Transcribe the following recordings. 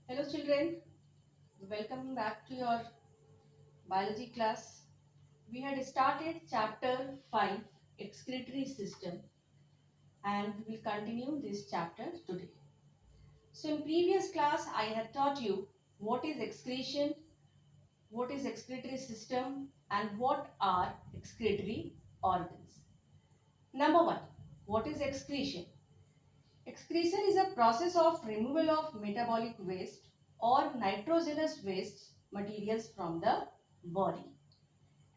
Hello children, welcome back to your biology class. We had started chapter 5 excretory system and we will continue this chapter today. So in previous class I had taught you what is excretion, what is excretory system and what are excretory organs. Number 1, what is excretion? Excretion is a process of removal of metabolic waste or nitrogenous waste materials from the body.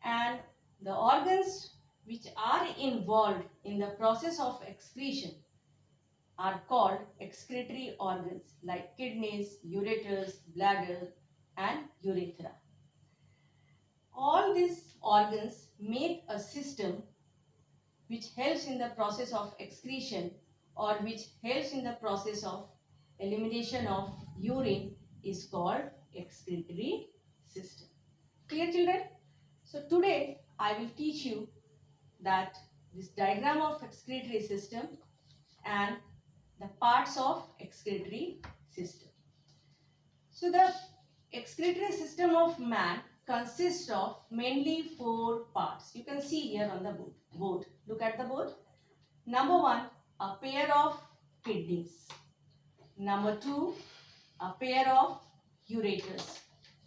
And the organs which are involved in the process of excretion are called excretory organs like kidneys, ureters, bladder and urethra. All these organs make a system which helps in the process of excretion or which helps in the process of elimination of urine is called excretory system. Clear children? So today I will teach you that this diagram of excretory system and the parts of excretory system. So the excretory system of man consists of mainly 4 parts. You can see here on the board. Look at the board. Number 1, a pair of kidneys. Number 2, a pair of ureters.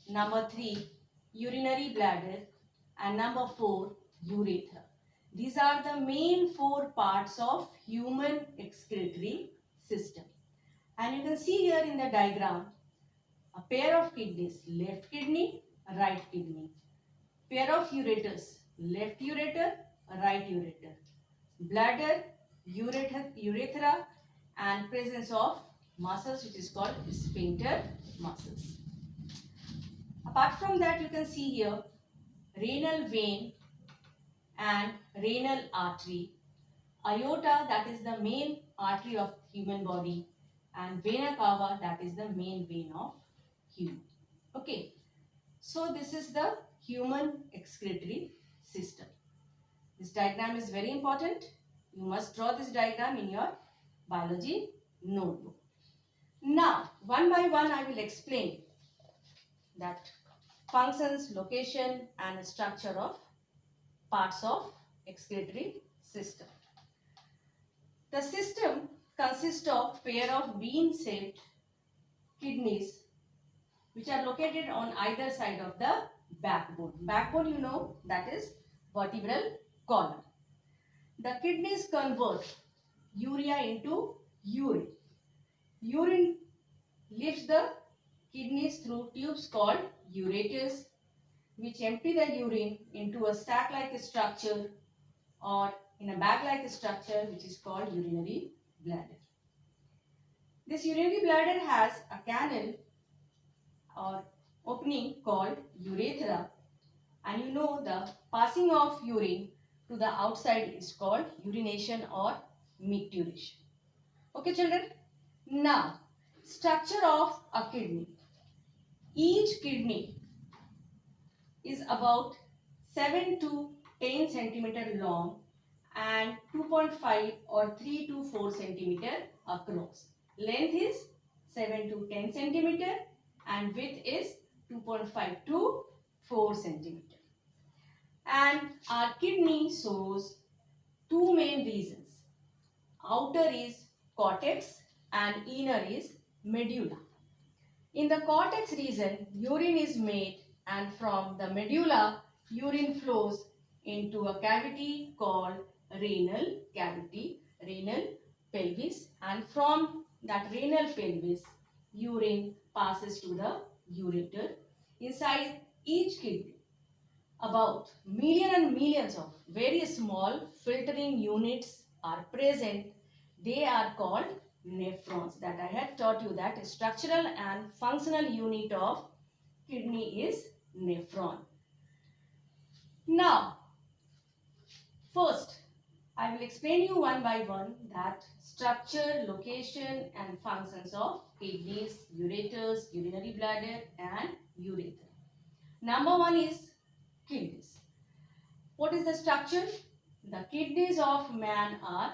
Number 3, urinary bladder. And number 4, urethra. These are the main 4 parts of human excretory system. And you can see here in the diagram, a pair of kidneys, left kidney, right kidney. Pair of ureters, left ureter, right ureter. Bladder, urethra and presence of muscles which is called sphincter muscles. Apart from that, you can see here renal vein and renal artery, aorta, that is the main artery of human body, and vena cava, that is the main vein of human. Okay, so this is the human excretory system. This diagram is very important. You must draw this diagram in your biology notebook. Now, one by one I will explain that functions, location and structure of parts of excretory system. The system consists of pair of bean-shaped kidneys which are located on either side of the backbone. Backbone, you know, that is vertebral column. The kidneys convert urea into urine. Urine leaves the kidneys through tubes called ureters, which empty the urine into a sac-like structure or in a bag-like structure which is called urinary bladder. This urinary bladder has a canal or opening called urethra, and you know the passing of urine to the outside is called urination or micturition. Okay children? Now, structure of a kidney. Each kidney is about 7 to 10 centimeter long and 2.5 or 3 to 4 centimeter across. Length is 7 to 10 centimeter and width is 2.5 to 4 centimeter. And our kidney shows 2 main regions. Outer is cortex and inner is medulla. In the cortex region, urine is made and from the medulla, urine flows into a cavity called renal cavity, renal pelvis, and from that renal pelvis, urine passes to the ureter. Inside each kidney, about millions and millions of very small filtering units are present. They are called nephrons. That I had taught you that structural and functional unit of kidney is nephron. Now, first I will explain you one by one that structure, location and functions of kidneys, ureters, urinary bladder and urethra. Number 1 is kidneys. What is the structure? The kidneys of man are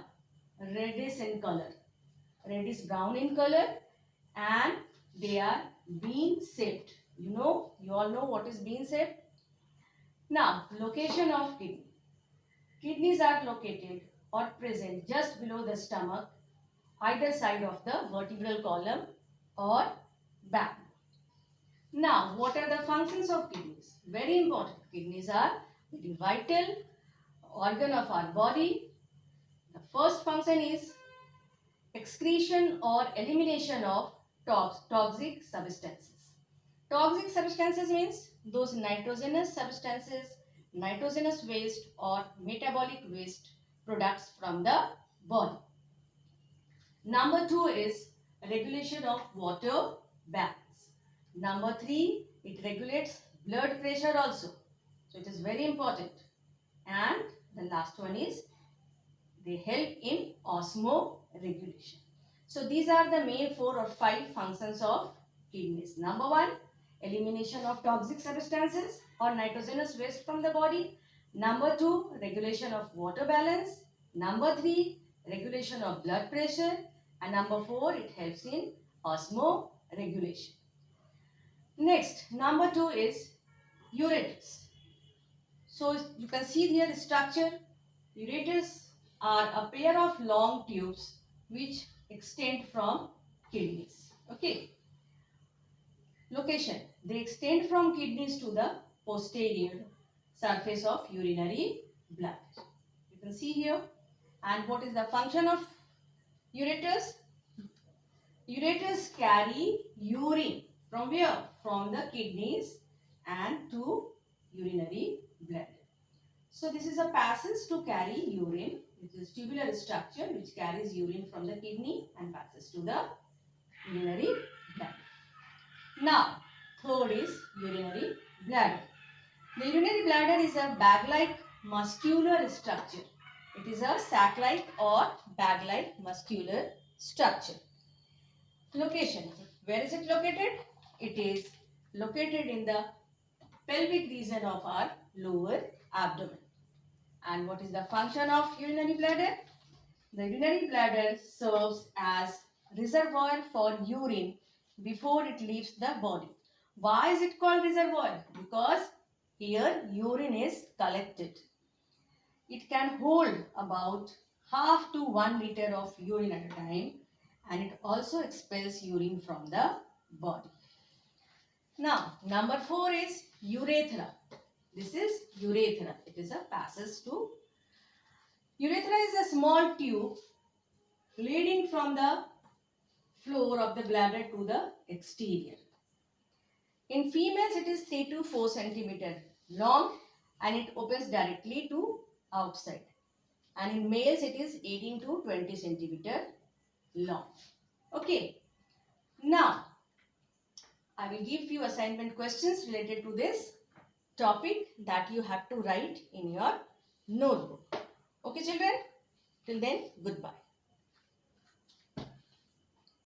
reddish in color, reddish brown in color, and They are bean shaped. You all know what is bean shaped. Now, location of kidney. Kidneys are located or present just below the stomach, either side of the vertebral column or back. Now, what are the functions of kidneys? Very important. Kidneys are very vital organ of our body. The first function is excretion or elimination of toxic substances. Toxic substances means those nitrogenous substances, nitrogenous waste or metabolic waste products from the body. Number 2 is regulation of water balance. Number 3, it regulates blood pressure also. So it is very important. And the last one is they help in osmoregulation. So these are the main 4 or 5 functions of kidneys. Number 1, elimination of toxic substances or nitrogenous waste from the body. Number 2, regulation of water balance. Number 3, regulation of blood pressure. And number 4, it helps in osmoregulation. Next, number 2 is ureters. So you can see here the structure. Ureters are a pair of long tubes which extend from kidneys. Okay. Location. They extend from kidneys to the posterior surface of urinary bladder. You can see here. And what is the function of ureters? Ureters carry urine from where? From the kidneys and to urinary bladder. So this is a passage to carry urine. It is tubular structure which carries urine from the kidney and passes to the urinary bladder. Now, third is urinary bladder. The urinary bladder is a bag-like muscular structure. It is a sac-like or bag-like muscular structure. Location. Where is it located? It is located in the pelvic region of our lower abdomen. And what is the function of urinary bladder? The urinary bladder serves as reservoir for urine before it leaves the body. Why is it called reservoir? Because here urine is collected. It can hold about half to 1 liter of urine at a time, and it also expels urine from the body. Now, number 4 is urethra. This is urethra. It is a passage to. Urethra is a small tube leading from the floor of the bladder to the exterior. In females, it is 3 to 4 centimeter long and it opens directly to outside. And in males, it is 18 to 20 centimeter long. Okay. Now, I will give you assignment questions related to this topic that you have to write in your notebook. Okay, children? Till then, goodbye.